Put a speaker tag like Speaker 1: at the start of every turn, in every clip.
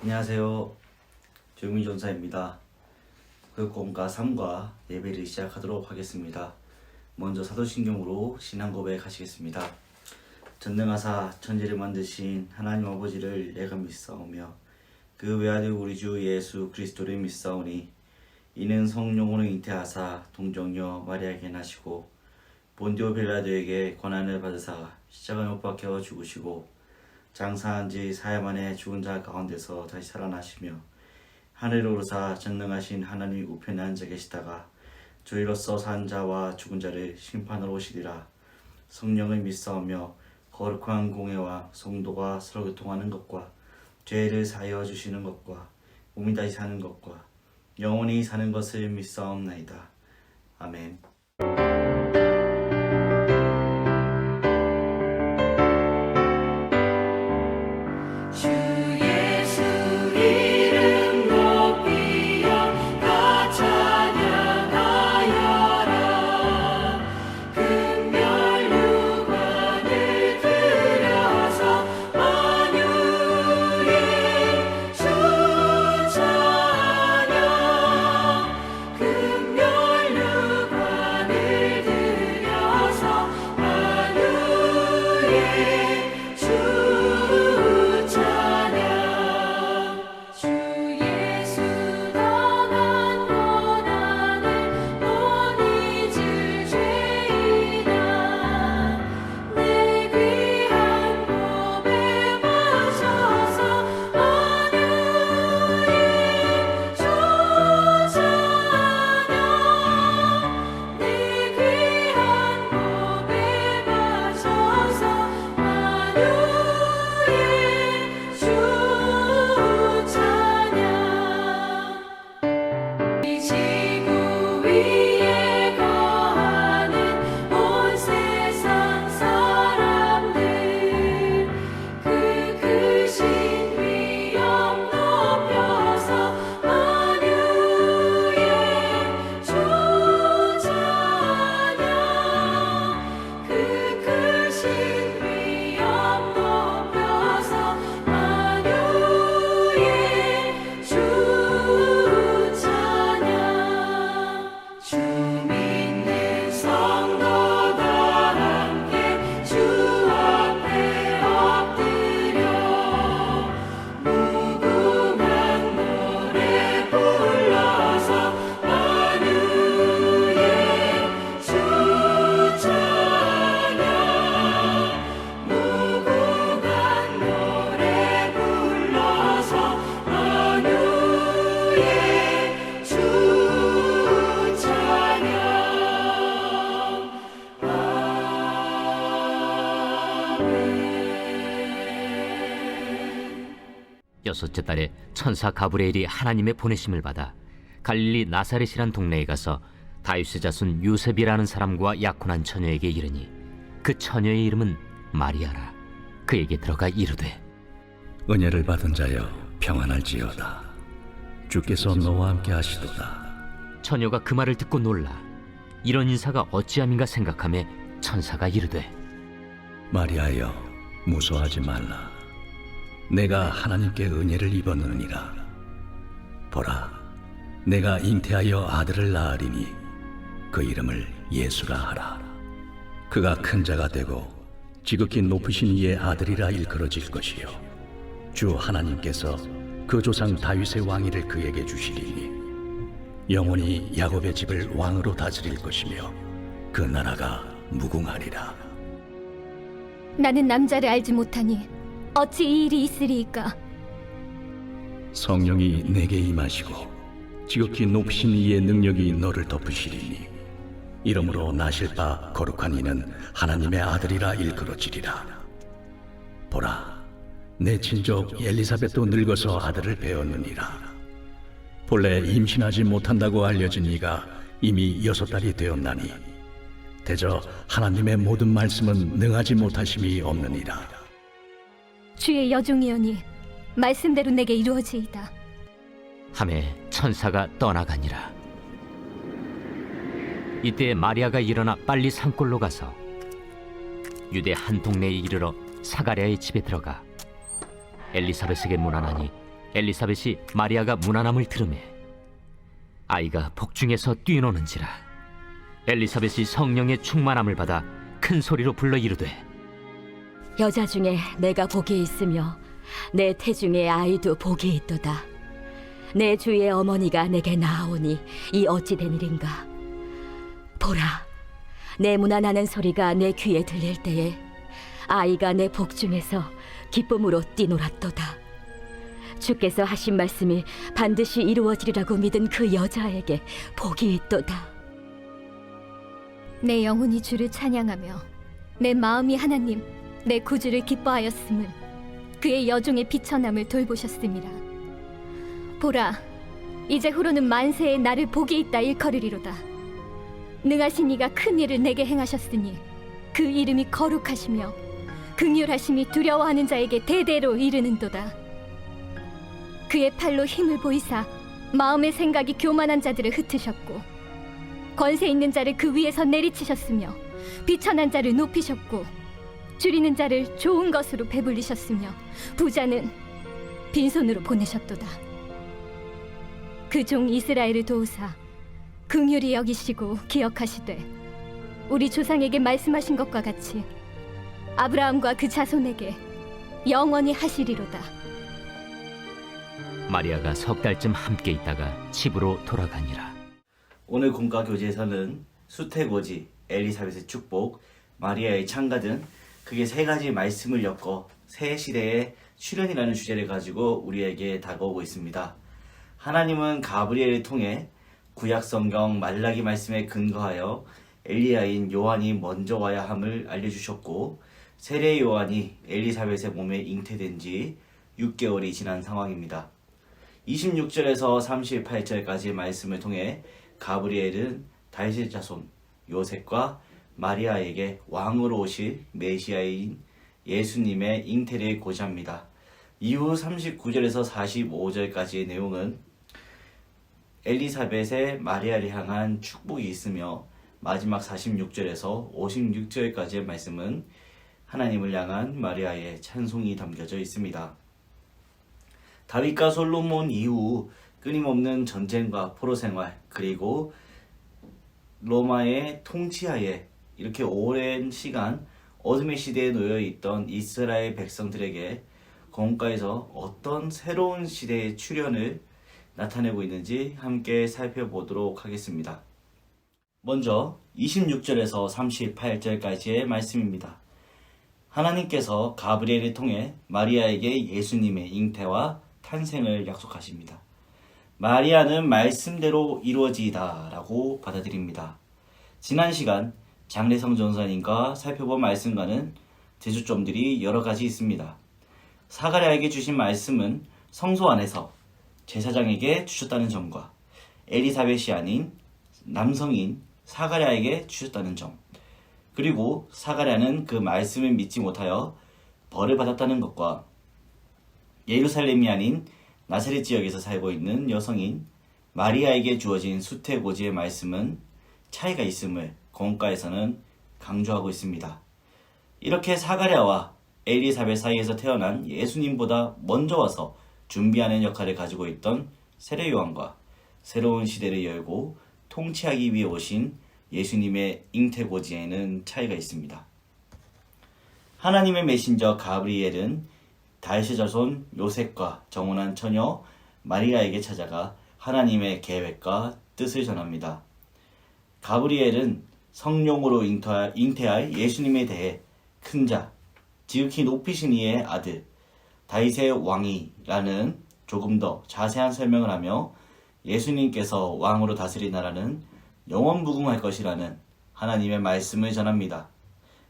Speaker 1: 안녕하세요. 조용민 전사입니다. 교육공과 3과 예배를 시작하도록 하겠습니다. 먼저 사도신경으로 신앙 고백하시겠습니다. 전능하사 천지를 만드신 하나님 아버지를 내가 믿사오며 그 외아들 우리 주 예수 그리스도를 믿사오니 이는 성령으로 잉태하사 동정녀 마리아에게 나시고 본디오 빌라도에게 권한을 받으사 십자가에 못 박혀 죽으시고 장사한 지 4일 만에 죽은 자 가운데서 다시 살아나시며 하늘로 오르사 전능하신 하나님 우편에 앉아 계시다가 저희로서 산 자와 죽은 자를 심판하러 오시리라. 성령을 믿사오며 거룩한 공회와 성도가 서로 교통하는 것과 죄를 사하여 주시는 것과 몸이 다시 사는 것과 영원히 사는 것을 믿사옵나이다. 아멘.
Speaker 2: 여섯째 달에 천사 가브리엘이 하나님의 보내심을 받아 갈릴리 나사렛이란 동네에 가서 다윗의 자손 요셉이라는 사람과 약혼한 처녀에게 이르니 그 처녀의 이름은 마리아라. 그에게 들어가 이르되
Speaker 3: 은혜를 받은 자여 평안할지어다. 주께서 너와 함께 하시도다.
Speaker 2: 처녀가 그 말을 듣고 놀라 이런 인사가 어찌함인가 생각하며 천사가 이르되
Speaker 3: 마리아여 무서워하지 말라. 내가 하나님께 은혜를 입었느니라. 보라, 내가 잉태하여 아들을 낳으리니 그 이름을 예수라 하라. 그가 큰 자가 되고 지극히 높으신 이의 아들이라 일컬어질 것이요 주 하나님께서 그 조상 다윗의 왕위를 그에게 주시리니 영원히 야곱의 집을 왕으로 다스릴 것이며 그 나라가 무궁하리라.
Speaker 4: 나는 남자를 알지 못하니 어찌 이 일이 있으리이까?
Speaker 3: 성령이 내게 임하시고 지극히 높으신 이의 능력이 너를 덮으시리니 이러므로 나실 바 거룩한 이는 하나님의 아들이라 일컬어지리라. 보라, 내 친족 엘리사벳도 늙어서 아들을 배었느니라. 본래 임신하지 못한다고 알려진 이가 이미 6달이 되었나니 대저 하나님의 모든 말씀은 능하지 못하심이 없느니라.
Speaker 4: 주의 여종이오니 말씀대로 내게 이루어지이다.
Speaker 2: 하매 천사가 떠나가니라. 이때 마리아가 일어나 빨리 산골로 가서 유대 한 동네에 이르러 사가랴의 집에 들어가 엘리사벳에게 문안하니 엘리사벳이 마리아가 무난함을 들으매 아이가 복중에서 뛰노는지라. 엘리사벳이 성령의 충만함을 받아 큰 소리로 불러 이르되
Speaker 5: 여자 중에 내가 복이 있으며 내 태중에 아이도 복이 있도다. 내 주의 어머니가 내게 나아오니 이 어찌 된 일인가. 보라, 내 무난하는 소리가 내 귀에 들릴 때에 아이가 내 복중에서 기쁨으로 뛰놀았도다. 주께서 하신 말씀이 반드시 이루어지리라고 믿은 그 여자에게 복이 있도다.
Speaker 4: 내 영혼이 주를 찬양하며 내 마음이 하나님 내 구주를 기뻐하였음을 그의 여종의 비천함을 돌보셨음이라. 보라, 이제 후로는 만세에 나를 복이 있다 일컬으리로다. 능하신 이가 큰 일을 내게 행하셨으니 그 이름이 거룩하시며 긍휼하심이 두려워하는 자에게 대대로 이르는도다. 그의 팔로 힘을 보이사 마음의 생각이 교만한 자들을 흩으셨고 권세 있는 자를 그 위에서 내리치셨으며 비천한 자를 높이셨고 줄이는 자를 좋은 것으로 배불리셨으며 부자는 빈손으로 보내셨도다. 그 종 이스라엘을 도우사 긍휼히 여기시고 기억하시되 우리 조상에게 말씀하신 것과 같이 아브라함과 그 자손에게 영원히 하시리로다.
Speaker 2: 마리아가 석 달쯤 함께 있다가 집으로 돌아가니라.
Speaker 1: 오늘 공과 교재에서는 수태고지, 엘리사벳의 축복, 마리아의 창가 등 크게 세 가지 말씀을 엮어 새 시대의 출현이라는 주제를 가지고 우리에게 다가오고 있습니다. 하나님은 가브리엘을 통해 구약 성경 말라기 말씀에 근거하여 엘리야인 요한이 먼저 와야 함을 알려주셨고 세례 요한이 엘리사벳의 몸에 잉태된 지 6개월이 지난 상황입니다. 26절에서 38절까지의 말씀을 통해 가브리엘은 다윗의 자손 요셉과 마리아에게 왕으로 오실 메시아인 예수님의 잉태를 고지합니다. 이후 39절에서 45절까지의 내용은 엘리사벳의 마리아를 향한 축복이 있으며 마지막 46절에서 56절까지의 말씀은 하나님을 향한 마리아의 찬송이 담겨져 있습니다. 다윗과 솔로몬 이후 끊임없는 전쟁과 포로 생활 그리고 로마의 통치하에 이렇게 오랜 시간 어둠의 시대에 놓여 있던 이스라엘 백성들에게 공과에서 어떤 새로운 시대의 출현을 나타내고 있는지 함께 살펴보도록 하겠습니다. 먼저 26절에서 38절까지의 말씀입니다. 하나님께서 가브리엘을 통해 마리아에게 예수님의 잉태와 탄생을 약속하십니다. 마리아는 말씀대로 이루어지이다 라고 받아들입니다. 지난 시간 장례성 전사님과 살펴본 말씀과는 제주점들이 여러 가지 있습니다. 사가랴에게 주신 말씀은 성소 안에서 제사장에게 주셨다는 점과 엘리사벳이 아닌 남성인 사가랴에게 주셨다는 점, 그리고 사가랴는 그 말씀을 믿지 못하여 벌을 받았다는 것과 예루살렘이 아닌 나사렛 지역에서 살고 있는 여성인 마리아에게 주어진 수태고지의 말씀은 차이가 있음을 공과에서는 강조하고 있습니다. 이렇게 사가랴와 엘리사벳 사이에서 태어난 예수님보다 먼저 와서 준비하는 역할을 가지고 있던 세례 요한과 새로운 시대를 열고 통치하기 위해 오신 예수님의 잉태고지에는 차이가 있습니다. 하나님의 메신저 가브리엘은 다윗의 자손 요셉과 정혼한 처녀 마리아에게 찾아가 하나님의 계획과 뜻을 전합니다. 가브리엘은 성령으로 잉태할 예수님에 대해 큰 자, 지극히 높이신 이의 아들, 다윗의 왕이라는 조금 더 자세한 설명을 하며 예수님께서 왕으로 다스린 나라는 영원무궁할 것이라는 하나님의 말씀을 전합니다.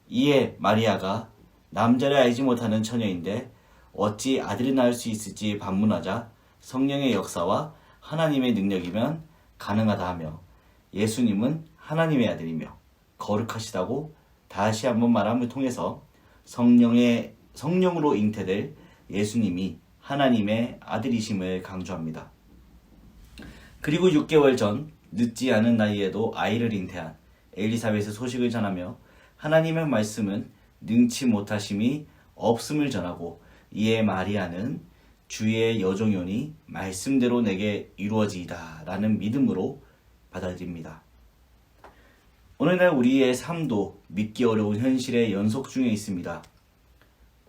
Speaker 1: 이에 마리아가 남자를 알지 못하는 처녀인데 어찌 아들을 낳을 수 있을지 반문하자 성령의 역사와 하나님의 능력이면 가능하다 하며 예수님은 하나님의 아들이며 거룩하시다고 다시 한번 말함을 통해서 성령으로 잉태될 예수님이 하나님의 아들이심을 강조합니다. 그리고 6개월 전 늦지 않은 나이에도 아이를 잉태한 엘리사벳의 소식을 전하며 하나님의 말씀은 능치 못하심이 없음을 전하고 이에 마리아는 주의 여종이오니 말씀대로 내게 이루어지이다 라는 믿음으로 받아들입니다. 오늘날 우리의 삶도 믿기 어려운 현실의 연속 중에 있습니다.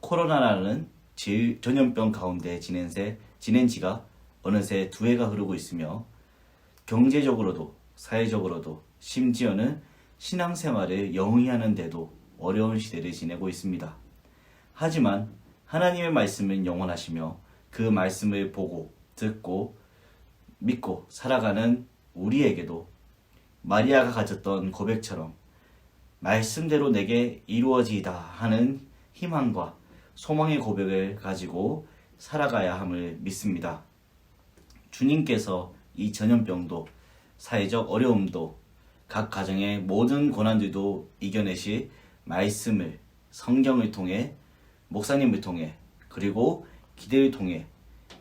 Speaker 1: 코로나라는 전염병 가운데 지낸 지가 어느새 2해가 흐르고 있으며 경제적으로도 사회적으로도 심지어는 신앙생활을 영위하는 데도 어려운 시대를 지내고 있습니다. 하지만 하나님의 말씀은 영원하시며 그 말씀을 보고 듣고 믿고 살아가는 우리에게도 마리아가 가졌던 고백처럼 말씀대로 내게 이루어지이다 하는 희망과 소망의 고백을 가지고 살아가야 함을 믿습니다. 주님께서 이 전염병도 사회적 어려움도 각 가정의 모든 고난들도 이겨내실 말씀을 성경을 통해 목사님을 통해 그리고 기대를 통해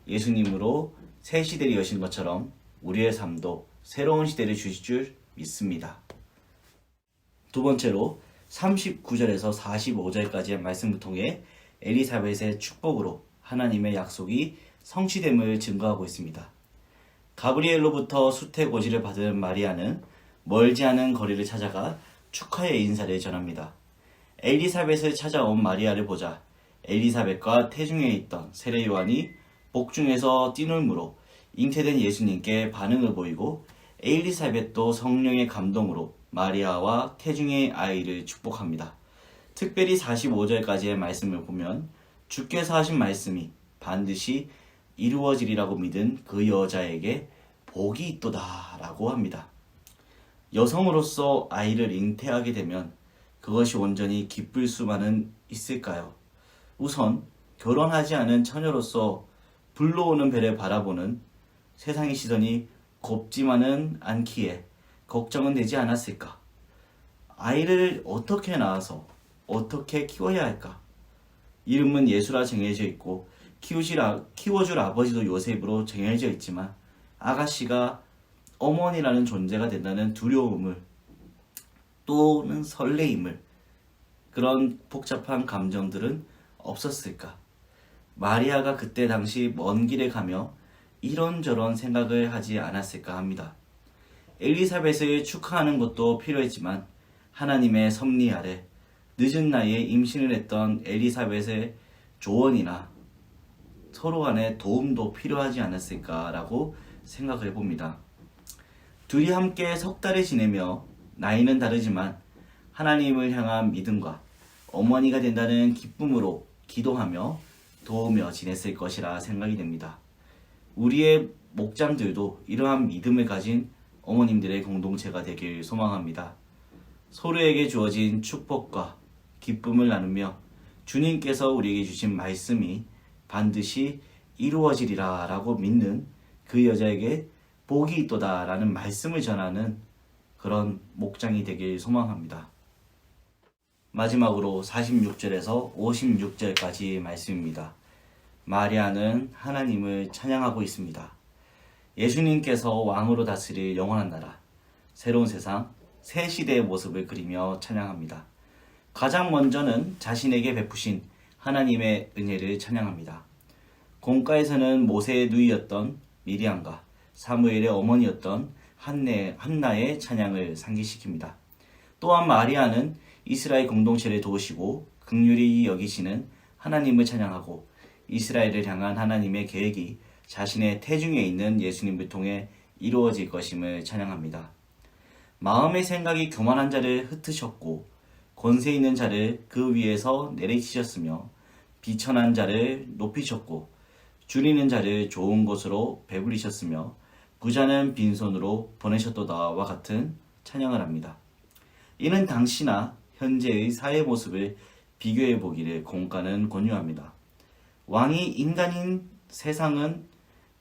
Speaker 1: 예수님으로 새 시대를 여신 것처럼 우리의 삶도 새로운 시대를 주실 줄 믿습니다. 두 번째로 39절에서 45절까지의 말씀을 통해 엘리사벳의 축복으로 하나님의 약속이 성취됨을 증거하고 있습니다. 가브리엘로부터 수태고지를 받은 마리아는 멀지 않은 거리를 찾아가 축하의 인사를 전합니다. 엘리사벳을 찾아온 마리아를 보자 엘리사벳과 태중에 있던 세례 요한이 복중에서 띠놀므로 잉태된 예수님께 반응을 보이고 엘리사벳도 성령의 감동으로 마리아와 태중의 아이를 축복합니다. 특별히 45절까지의 말씀을 보면 주께서 하신 말씀이 반드시 이루어지리라고 믿은 그 여자에게 복이 있도다 라고 합니다. 여성으로서 아이를 잉태하게 되면 그것이 온전히 기쁠 수만은 있을까요? 우선 결혼하지 않은 처녀로서 불러오는 배를 바라보는 세상의 시선이 곱지만은 않기에 걱정은 되지 않았을까? 아이를 어떻게 낳아서 어떻게 키워야 할까? 이름은 예수라 정해져 있고 키워줄 아버지도 요셉으로 정해져 있지만 아가씨가 어머니라는 존재가 된다는 두려움을 또는 설레임을 그런 복잡한 감정들은 없었을까? 마리아가 그때 당시 먼 길에 가며 이런저런 생각을 하지 않았을까 합니다. 엘리사벳을 축하하는 것도 필요했지만 하나님의 섭리 아래 늦은 나이에 임신을 했던 엘리사벳의 조언이나 서로 간의 도움도 필요하지 않았을까라고 생각을 해봅니다. 둘이 함께 석 달을 지내며 나이는 다르지만 하나님을 향한 믿음과 어머니가 된다는 기쁨으로 기도하며 도우며 지냈을 것이라 생각이 됩니다. 우리의 목장들도 이러한 믿음을 가진 어머님들의 공동체가 되길 소망합니다. 서로에게 주어진 축복과 기쁨을 나누며 주님께서 우리에게 주신 말씀이 반드시 이루어지리라 라고 믿는 그 여자에게 복이 있도다 라는 말씀을 전하는 그런 목장이 되길 소망합니다. 마지막으로 46절에서 56절까지 말씀입니다. 마리아는 하나님을 찬양하고 있습니다. 예수님께서 왕으로 다스릴 영원한 나라, 새로운 세상, 새 시대의 모습을 그리며 찬양합니다. 가장 먼저는 자신에게 베푸신 하나님의 은혜를 찬양합니다. 공가에서는 모세의 누이였던 미리암과 사무엘의 어머니였던 한나의 찬양을 상기시킵니다. 또한 마리아는 이스라엘 공동체를 도우시고 긍휼히 여기시는 하나님을 찬양하고 이스라엘을 향한 하나님의 계획이 자신의 태중에 있는 예수님을 통해 이루어질 것임을 찬양합니다. 마음의 생각이 교만한 자를 흩으셨고 권세 있는 자를 그 위에서 내리치셨으며 비천한 자를 높이셨고 줄이는 자를 좋은 곳으로 배부리셨으며 부자는 빈손으로 보내셨도다와 같은 찬양을 합니다. 이는 당시나 현재의 사회 모습을 비교해 보기를 공가는 권유합니다. 왕이 인간인 세상은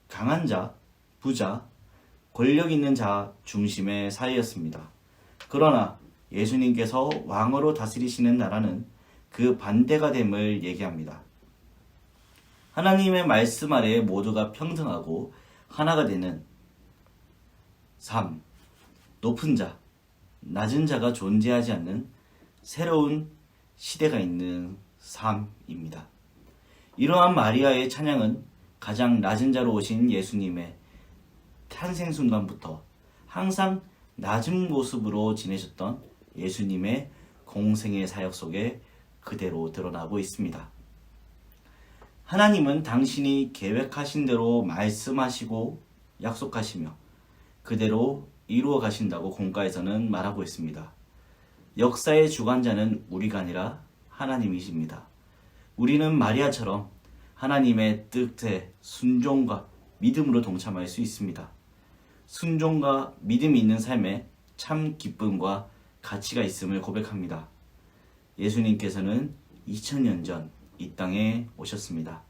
Speaker 1: 강한 자, 부자, 권력 있는 자 중심의 사회였습니다. 그러나 예수님께서 왕으로 다스리시는 나라는 그 반대가 됨을 얘기합니다. 하나님의 말씀 아래 모두가 평등하고 하나가 되는 삶, 높은 자, 낮은 자가 존재하지 않는 새로운 시대가 있는 삶입니다. 이러한 마리아의 찬양은 가장 낮은 자로 오신 예수님의 탄생 순간부터 항상 낮은 모습으로 지내셨던 예수님의 공생의 사역 속에 그대로 드러나고 있습니다. 하나님은 당신이 계획하신 대로 말씀하시고 약속하시며 그대로 이루어 가신다고 공가에서는 말하고 있습니다. 역사의 주관자는 우리가 아니라 하나님이십니다. 우리는 마리아처럼 하나님의 뜻에 순종과 믿음으로 동참할 수 있습니다. 순종과 믿음이 있는 삶에 참 기쁨과 가치가 있음을 고백합니다. 예수님께서는 2000년 전 이 땅에 오셨습니다.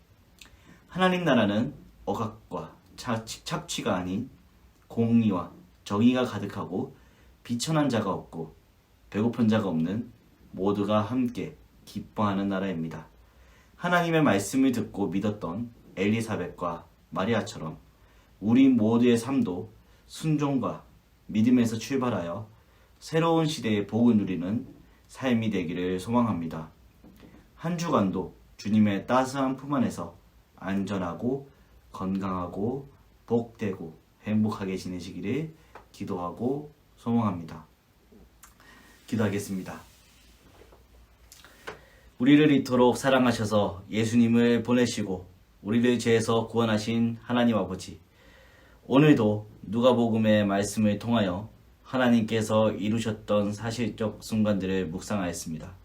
Speaker 1: 하나님 나라는 억압과 착취가 아닌 공의와 정의가 가득하고 비천한 자가 없고 배고픈 자가 없는 모두가 함께 기뻐하는 나라입니다. 하나님의 말씀을 듣고 믿었던 엘리사벳과 마리아처럼 우리 모두의 삶도 순종과 믿음에서 출발하여 새로운 시대의 복을 누리는 삶이 되기를 소망합니다. 한 주간도 주님의 따스한 품 안에서 안전하고 건강하고 복되고 행복하게 지내시기를 기도하고 소망합니다. 기도하겠습니다. 우리를 이토록 사랑하셔서 예수님을 보내시고 우리를 죄에서 구원하신 하나님 아버지, 오늘도 누가복음의 말씀을 통하여 하나님께서 이루셨던 사실적 순간들을 묵상하였습니다.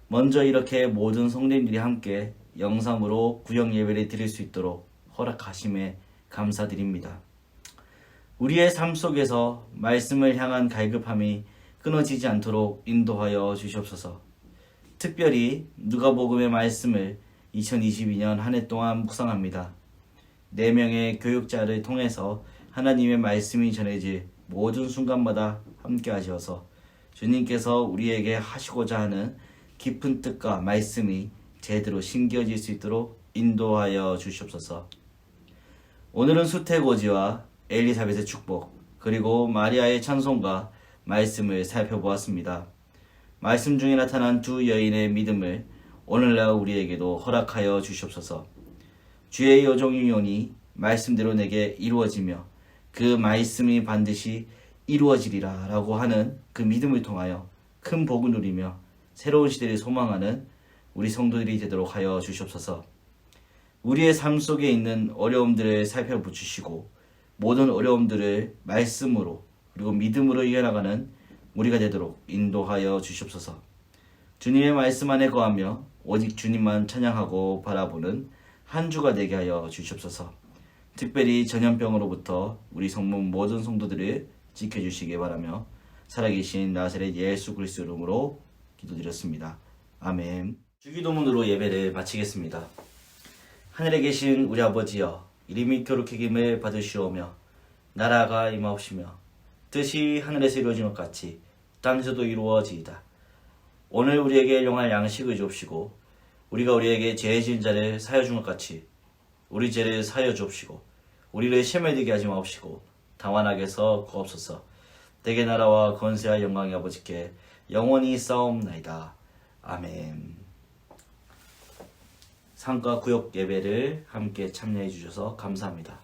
Speaker 1: 먼저 이렇게 모든 성도님들이 함께 영상으로 구역 예배를 드릴 수 있도록 허락하심에 감사드립니다. 우리의 삶 속에서 말씀을 향한 갈급함이 끊어지지 않도록 인도하여 주시옵소서. 특별히 누가복음의 말씀을 2022년 한 해 동안 묵상합니다. 4명의 교육자를 통해서 하나님의 말씀이 전해질 모든 순간마다 함께 하셔서 주님께서 우리에게 하시고자 하는 깊은 뜻과 말씀이 제대로 심겨질 수 있도록 인도하여 주시옵소서. 오늘은 수태고지와 엘리사벳의 축복 그리고 마리아의 찬송과 말씀을 살펴보았습니다. 말씀 중에 나타난 두 여인의 믿음을 오늘날 우리에게도 허락하여 주시옵소서. 주의 여종이오니 말씀대로 내게 이루어지며 그 말씀이 반드시 이루어지리라 라고 하는 그 믿음을 통하여 큰 복을 누리며 새로운 시대를 소망하는 우리 성도들이 되도록 하여 주시옵소서. 우리의 삶 속에 있는 어려움들을 살펴주시고 모든 어려움들을 말씀으로 그리고 믿음으로 이겨나가는 우리가 되도록 인도하여 주시옵소서. 주님의 말씀 안에 거하며 오직 주님만 찬양하고 바라보는 한 주가 되게 하여 주시옵소서. 특별히 전염병으로부터 우리 성문 모든 성도들을 지켜주시기 바라며 살아계신 나사렛 예수 그리스도 이름으로 기도드렸습니다. 아멘. 주기도문으로 예배를 마치겠습니다. 하늘에 계신 우리 아버지여, 이름이 거룩히 여김을 받으시오며 나라가 임하옵시며 뜻이 하늘에서 이루어진 것 같이 땅에서도 이루어지이다. 오늘 우리에게 일용할 양식을 주옵시고 우리가 우리에게 죄 지은 자를 사하여 준 것 같이 우리 죄를 사하여 주옵시고 우리를 시험에 들게 하지 마옵시고 다만 악에서 구하옵소서. 대개 나라와 권세와 영광이 아버지께 영원히 싸움나이다. 아멘. 상가 구역 예배를 함께 참여해 주셔서 감사합니다.